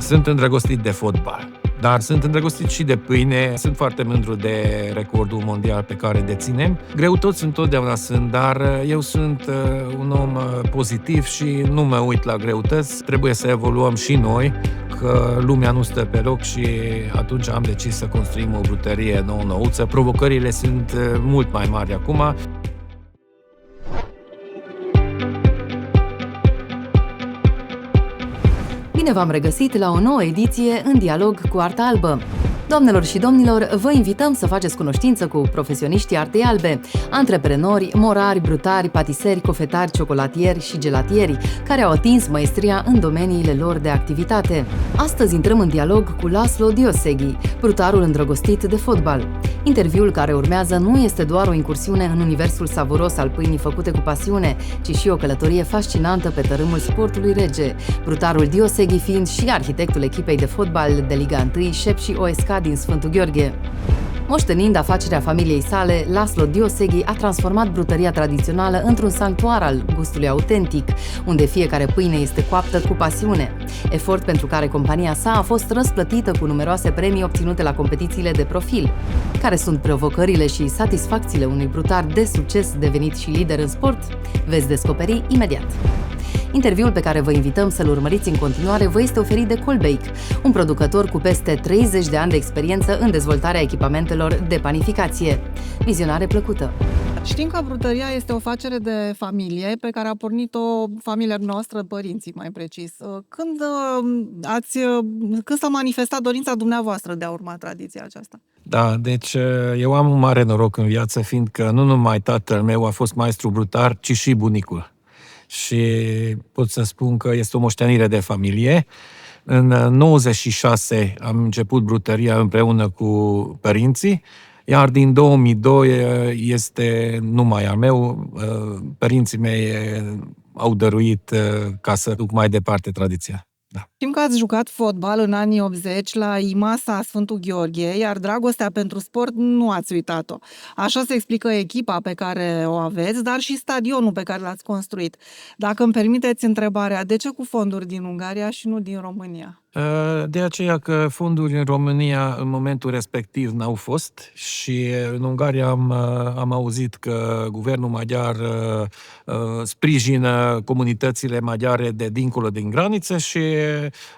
Sunt îndrăgostit de fotbal, dar sunt îndrăgostit și de pâine. Sunt foarte mândru de recordul mondial pe care deținem. Greutăți întotdeauna sunt, dar eu sunt un om pozitiv și nu mă uit la greutăți. Trebuie să evoluăm și noi, că lumea nu stă pe loc și atunci am decis să construim o brutărie nouă-nouță. Provocările sunt mult mai mari acum. Bine v-am regăsit la o nouă ediție în dialog cu Arta Albă. Doamnelor și domnilor, vă invităm să faceți cunoștință cu profesioniștii Artei Albe, antreprenori, morari, brutari, patiseri, cofetari, ciocolatieri și gelatieri, care au atins maestria în domeniile lor de activitate. Astăzi intrăm în dialog cu Laszlo Dioseghi, brutarul îndrăgostit de fotbal. Interviul care urmează nu este doar o incursiune în universul savuros al pâinii făcute cu pasiune, ci și o călătorie fascinantă pe tărâmul sportului rege, brutarul Dioseghi fiind și arhitectul echipei de fotbal de Liga 1 Șepși OSK din Sfântul Gheorghe. Moștenind afacerea familiei sale, Laszlo Dioseghi a transformat brutăria tradițională într-un sanctuar al gustului autentic, unde fiecare pâine este coaptă cu pasiune. Efort pentru care compania sa a fost răsplătită cu numeroase premii obținute la competițiile de profil. Care sunt provocările și satisfacțiile unui brutar de succes devenit și lider în sport? Veți descoperi imediat. Interviul pe care vă invităm să-l urmăriți în continuare vă este oferit de Colbake, un producător cu peste 30 de ani de experiență în dezvoltarea echipamentelor de panificație. Vizionare plăcută! Știm că brutăria este o afacere de familie pe care a pornit-o familia noastră, părinții mai precis. Când s-a manifestat dorința dumneavoastră de a urma tradiția aceasta? Da, deci eu am un mare noroc în viață, fiindcă nu numai tatăl meu a fost maestru brutar, ci și bunicul. Și pot să spun că este o moștenire de familie. În 96 am început brutăria împreună cu părinții, iar din 2002 este numai al meu. Părinții mei au dăruit ca să duc mai departe tradiția. Da. Știm că ați jucat fotbal în anii 80 la IMASA Sfântul Gheorghe, iar dragostea pentru sport nu ați uitat-o. Așa se explică echipa pe care o aveți, dar și stadionul pe care l-ați construit. Dacă îmi permiteți întrebarea, de ce cu fonduri din Ungaria și nu din România? De aceea că fonduri în România în momentul respectiv n-au fost și în Ungaria am auzit că guvernul maghiar sprijină comunitățile maghiare de dincolo din graniță și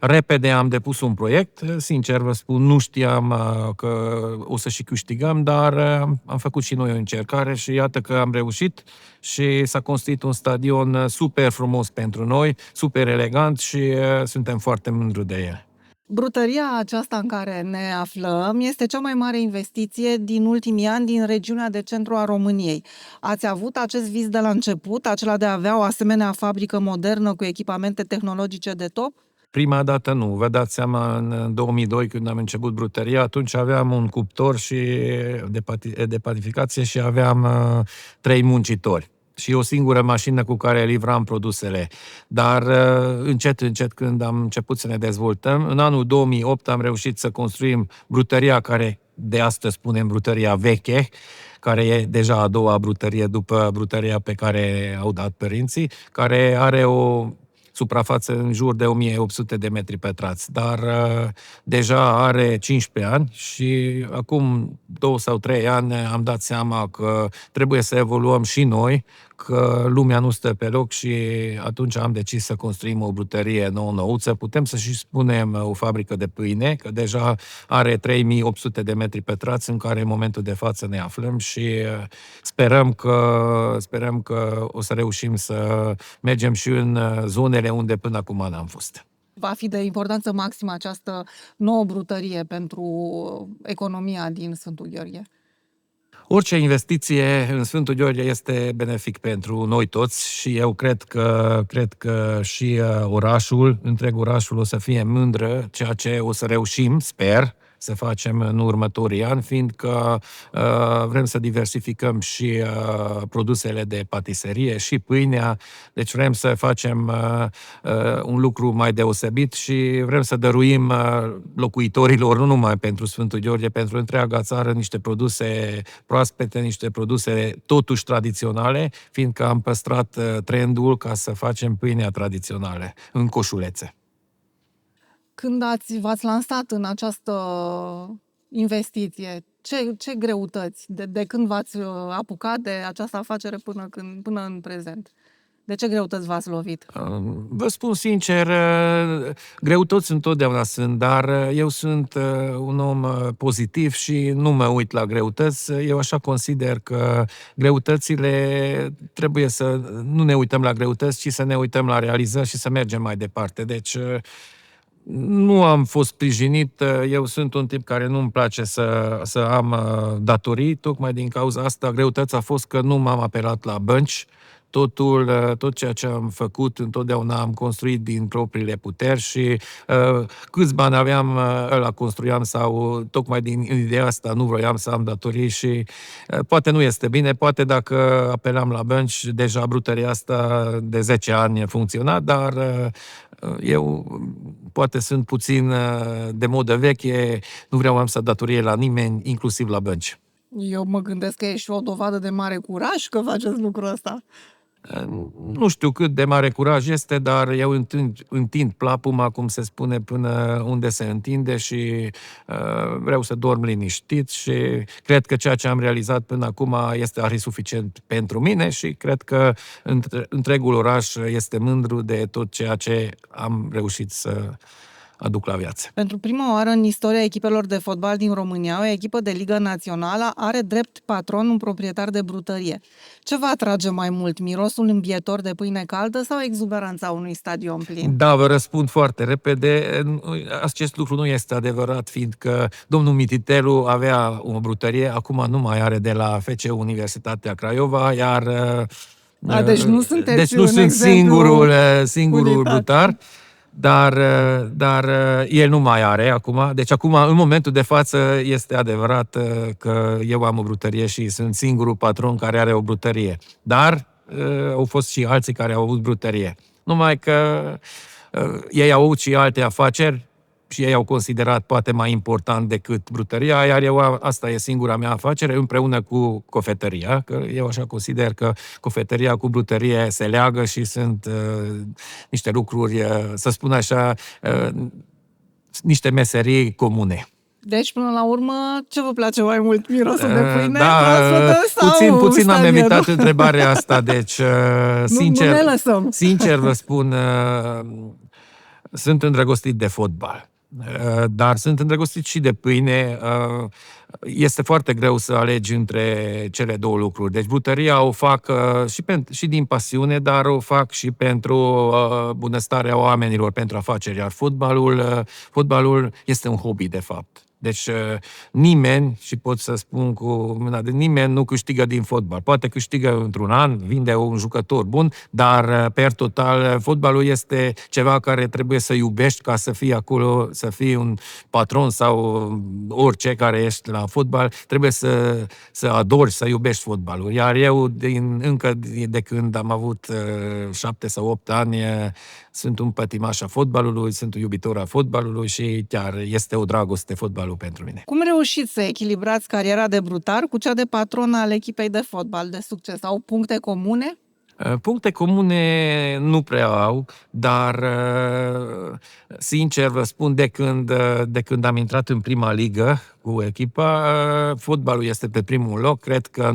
repede am depus un proiect. Sincer vă spun, nu știam că o să și câștigăm, dar am făcut și noi o încercare și iată că am reușit și s-a construit un stadion super frumos pentru noi, super elegant și suntem foarte mândri de el. Brutăria aceasta în care ne aflăm este cea mai mare investiție din ultimii ani din regiunea de centru a României. Ați avut acest vis de la început, acela de a avea o asemenea fabrică modernă cu echipamente tehnologice de top? Prima dată nu. Vă dați seama, în 2002, când am început brutăria, atunci aveam un cuptor de panificație și aveam 3 muncitori și o singură mașină cu care livram produsele. Dar încet, încet, când am început să ne dezvoltăm, în anul 2008 am reușit să construim brutăria care de astăzi spunem brutăria veche, care e deja a doua brutărie după brutăria pe care au dat părinții, care are o suprafață în jur de 1800 de metri pătrați, dar deja are 15 ani și acum 2 sau 3 ani am dat seama că trebuie să evoluăm și noi, că lumea nu stă pe loc și atunci am decis să construim o brutărie nouă-nouță. Putem să și spunem o fabrică de pâine, că deja are 3800 de metri pătrați în care în momentul de față ne aflăm și sperăm că o să reușim să mergem și în zonele unde până acum n-am fost. Va fi de importanță maximă această nouă brutărie pentru economia din Sfântul Gheorghe? Orice investiție în Sfântul Gheorghe este benefic pentru noi toți și eu cred că și întreg orașul o să fie mândră, ceea ce o să reușim, sper, să facem în următorii ani, fiindcă vrem să diversificăm și produsele de patiserie și pâinea, deci vrem să facem un lucru mai deosebit și vrem să dăruim locuitorilor, nu numai pentru Sfântul Gheorghe, pentru întreaga țară, niște produse proaspete, niște produse totuși tradiționale, fiindcă am păstrat trendul ca să facem pâinea tradițională în coșulețe. Când v-ați lansat în această investiție, ce greutăți, de când v-ați apucat de această afacere până în prezent? De ce greutăți v-ați lovit? Vă spun sincer, greutăți întotdeauna sunt, dar eu sunt un om pozitiv și nu mă uit la greutăți. Eu așa consider că greutățile trebuie să nu ne uităm la greutăți, ci să ne uităm la realizări și să mergem mai departe. Deci nu am fost sprijinit, eu sunt un tip care nu-mi place să am datorii, tocmai din cauza asta greutăți a fost că nu m-am apelat la bănci. Tot ceea ce am făcut, întotdeauna am construit din propriile puteri și câți bani aveam, ăla construiam sau tocmai din ideea asta nu vroiam să am datorii și poate nu este bine, poate dacă apelam la bănci, deja brutăria asta de 10 ani funcționa, dar eu poate sunt puțin de modă veche, nu vreau să datorie la nimeni, inclusiv la bănci. Eu mă gândesc că e și o dovadă de mare curaj că faceți lucrul ăsta. Nu știu cât de mare curaj este, dar eu întind plapuma, cum se spune, până unde se întinde și vreau să dorm liniștit și cred că ceea ce am realizat până acum este suficient pentru mine și cred că întregul oraș este mândru de tot ceea ce am reușit să aduc la viață. Pentru prima oară în istoria echipelor de fotbal din România, o echipă de Ligă Națională are drept patron un proprietar de brutărie. Ce vă atrage mai mult, mirosul îmbietor de pâine caldă sau exuberanța unui stadion plin? Da, vă răspund foarte repede. Acest lucru nu este adevărat, fiindcă domnul Mititelu avea o brutărie, acum nu mai are, de la FC Universitatea Craiova, iar Deci nu sunteți deci nu sunt singurul brutar. Dar el nu mai are acum. Deci acum, în momentul de față, este adevărat că eu am o brutărie și sunt singurul patron care are o brutărie. Dar au fost și alții care au avut brutărie. Numai că ei au avut și alte afaceri și ei au considerat poate mai important decât brutăria, iar asta e singura mea afacere, împreună cu cofetăria, că eu așa consider că cofetăria cu brutărie se leagă și sunt niște lucruri, să spun așa, niște meserii comune. Deci, până la urmă, ce vă place mai mult? Mirosul de pâine? Puțin am evitat întrebarea asta, deci, sincer vă spun, sunt îndrăgostit de fotbal, dar sunt îndrăgostit și de pâine. Este foarte greu să alegi între cele două lucruri. Deci brutăria o fac și din pasiune, dar o fac și pentru bunăstarea oamenilor, pentru afaceri. Iar fotbalul este un hobby, de fapt. Deci nimeni, și pot să spun cu mâna de nimeni, nu câștigă din fotbal. Poate câștigă într-un an, vinde un jucător bun, dar per total fotbalul este ceva care trebuie să iubești ca să fii acolo, să fii un patron sau orice care ești la fotbal, trebuie să adori, să iubești fotbalul. Iar eu, încă de când am avut 7 sau 8 ani, sunt un pătimaș a fotbalului, sunt un iubitor a fotbalului și chiar este o dragoste fotbalul pentru mine. Cum reușiți să echilibrați cariera de brutar cu cea de patron al echipei de fotbal de succes? Au puncte comune? Puncte comune nu prea au, dar sincer vă spun, de când am intrat în prima ligă cu echipa, fotbalul este pe primul loc. Cred că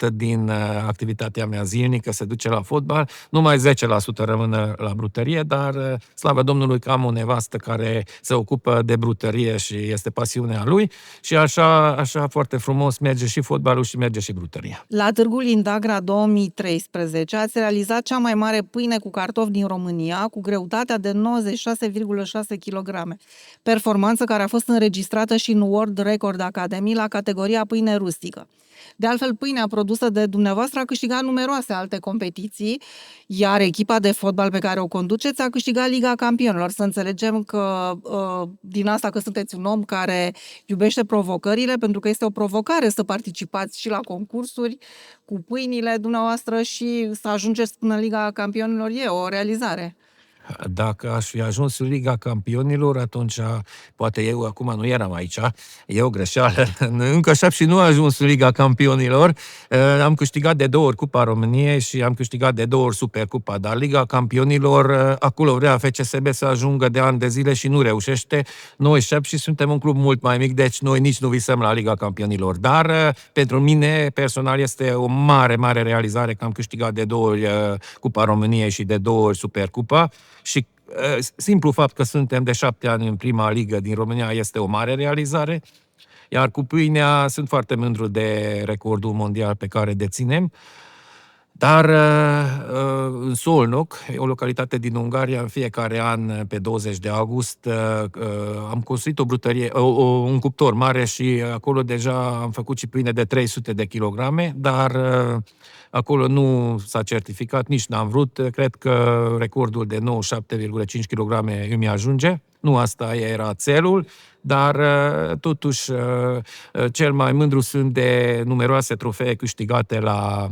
90% din activitatea mea zilnică se duce la fotbal, numai 10% rămâne la brutărie, dar slavă Domnului că am o nevastă care se ocupă de brutărie și este pasiunea lui și așa foarte frumos merge și fotbalul și merge și brutăria. La Târgul Indagra 2013 ați realizat cea mai mare pâine cu cartofi din România, cu greutatea de 96,6 kg. Performanță care a fost înregistrată și în World Record Academy la categoria pâine rustică. De altfel, pâinea produsă de dumneavoastră a câștigat numeroase alte competiții, iar echipa de fotbal pe care o conduceți a câștigat Liga Campionilor. Să înțelegem că din asta că sunteți un om care iubește provocările, pentru că este o provocare să participați și la concursuri cu pâinile dumneavoastră și să ajungeți până în Liga Campionilor, e o realizare. Dacă aș fi ajuns în Liga Campionilor, atunci, poate eu acum nu eram aici, e o greșeală. Încă și nu am ajuns în Liga Campionilor. Am câștigat de 2 ori Cupa României și am câștigat de 2 ori Supercupa, dar Liga Campionilor, acolo vrea FCSB să ajungă de ani de zile și nu reușește. Noi și suntem un club mult mai mic, deci noi nici nu visăm la Liga Campionilor. Dar pentru mine, personal, este o mare, mare realizare că am câștigat de 2 ori Cupa României și de 2 ori Supercupa. Și simplu fapt că suntem de 7 ani în prima ligă din România este o mare realizare. Iar cu pâinea sunt foarte mândru de recordul mondial pe care deținem. Dar în Szolnok, o localitate din Ungaria, în fiecare an, pe 20 de august, am construit o brutărie, un cuptor mare și acolo deja am făcut și pâine de 300 de kilograme, dar acolo nu s-a certificat, nici n-am vrut. Cred că recordul de 97,5 kg îmi ajunge. Nu asta era țelul, dar totuși cel mai mândru sunt de numeroase trofee câștigate la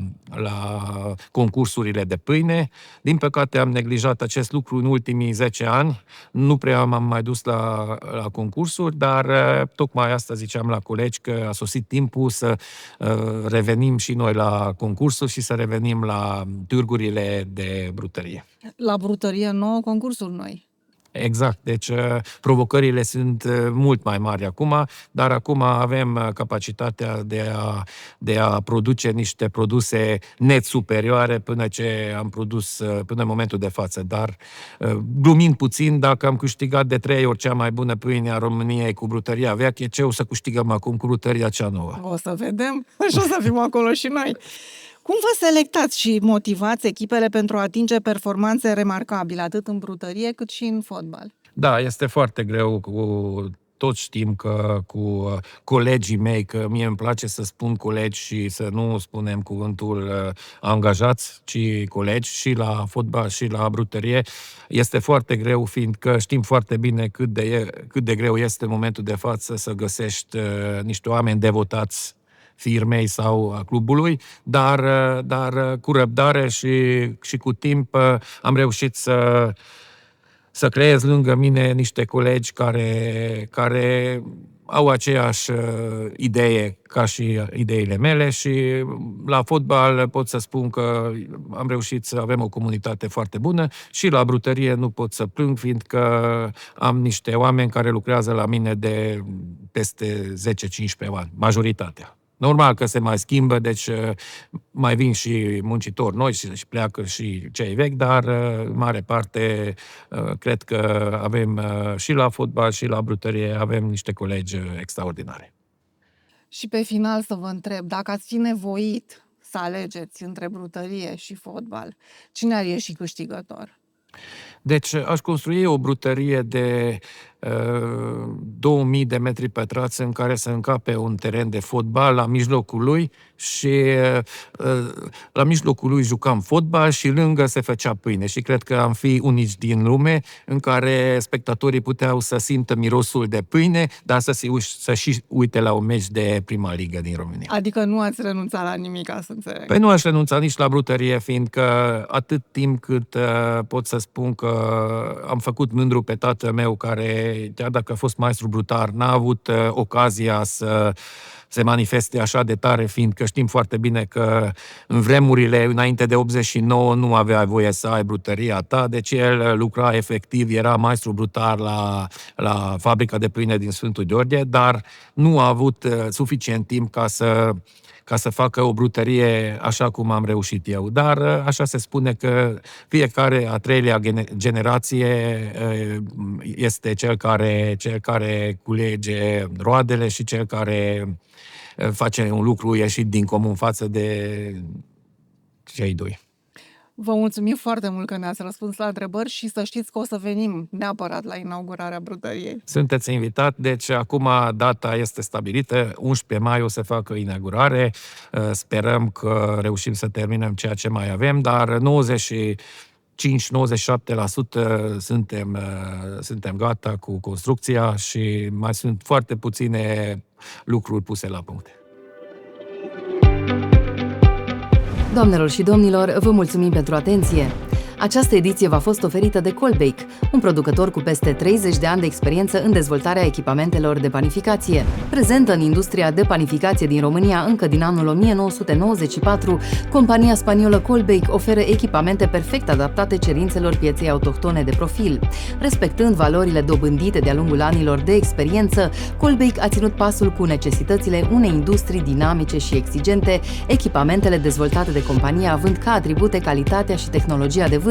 concursurile de pâine. Din păcate am neglijat acest lucru în ultimii 10 ani. Nu prea m-am mai dus la concursuri, dar tocmai asta ziceam la colegi, că a sosit timpul să revenim și noi la concursuri și să revenim la târgurile de brutărie. La brutărie nouă, concursuri noi. Exact, deci provocările sunt mult mai mari acum, dar acum avem capacitatea de a produce niște produse net superioare până ce am produs până în momentul de față. Dar, glumind puțin, dacă am câștigat de 3 ori cea mai bună pâine a României cu brutăria veche, ce o să câștigăm acum cu brutăria cea nouă? O să vedem și o să fim acolo și noi. Cum vă selectați și motivați echipele pentru a atinge performanțe remarcabile, atât în brutărie cât și în fotbal? Da, este foarte greu, toți știm că cu colegii mei, că mie îmi place să spun colegi și să nu spunem cuvântul angajați, ci colegi, și la fotbal și la brutărie, este foarte greu, fiindcă știm foarte bine cât de greu este în momentul de față să găsești niște oameni devotați firmei sau a clubului, dar cu răbdare și cu timp am reușit să creez lângă mine niște colegi care au aceeași idee ca și ideile mele și la fotbal pot să spun că am reușit să avem o comunitate foarte bună și la brutărie nu pot să plâng, fiindcă am niște oameni care lucrează la mine de peste 10-15 ani, majoritatea. Normal că se mai schimbă, deci mai vin și muncitori noi și pleacă și cei vechi, dar în mare parte cred că avem și la fotbal și la brutărie avem niște colegi extraordinare. Și pe final să vă întreb, dacă ați fi nevoit să alegeți între brutărie și fotbal, cine ar ieși câștigător? Deci aș construi o brutărie de 2000 de metri pătrați în care să încape un teren de fotbal la mijlocul lui și la mijlocul lui jucam fotbal și lângă se făcea pâine și cred că am fi unici din lume în care spectatorii puteau să simtă mirosul de pâine, dar să și uite la un meci de prima ligă din România. Adică nu ați renunțat la nimic, ca să înțeleg. Păi nu aș renunța nici la brutărie, fiindcă atât timp cât pot să spun că am făcut mândru pe tatăl meu, care, chiar dacă a fost maestru brutar, n-a avut ocazia să se manifeste așa de tare, fiindcă știm foarte bine că în vremurile înainte de 89 nu avea voie să ai brutăria ta, deci el lucra efectiv, era maestru brutar la fabrica de pâine din Sfântul Gheorghe, dar nu a avut suficient timp ca să facă o brutărie așa cum am reușit eu. Dar așa se spune că fiecare a treilea generație este cel care culege roadele și cel care face un lucru ieșit din comun față de cei doi. Vă mulțumim foarte mult că ne-ați răspuns la întrebări și să știți că o să venim neapărat la inaugurarea brutăriei. Sunteți invitat, deci acum data este stabilită, 11 mai o să facă inaugurare, sperăm că reușim să terminăm ceea ce mai avem, dar 95-97% suntem gata cu construcția și mai sunt foarte puține lucruri puse la punct. Doamnelor și domnilor, vă mulțumim pentru atenție! Această ediție v-a fost oferită de Colbake, un producător cu peste 30 de ani de experiență în dezvoltarea echipamentelor de panificație. Prezentă în industria de panificație din România încă din anul 1994, compania spaniolă Colbake oferă echipamente perfect adaptate cerințelor pieței autohtone de profil. Respectând valorile dobândite de-a lungul anilor de experiență, Colbake a ținut pasul cu necesitățile unei industrii dinamice și exigente, echipamentele dezvoltate de companie având ca atribute calitatea și tehnologia de vârf.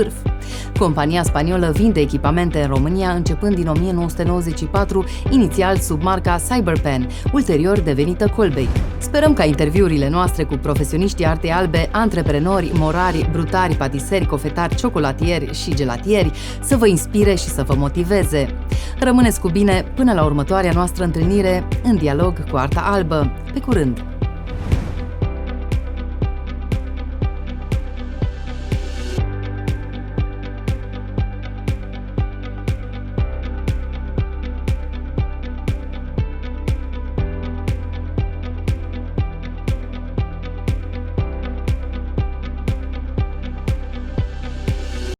Compania spaniolă vinde echipamente în România începând din 1994, inițial sub marca Cyberpen, ulterior devenită Colbake. Sperăm ca interviurile noastre cu profesioniștii artei albe, antreprenori, morari, brutari, patiseri, cofetari, ciocolatieri și gelatieri să vă inspire și să vă motiveze. Rămâneți cu bine până la următoarea noastră întâlnire în dialog cu Arta Albă. Pe curând!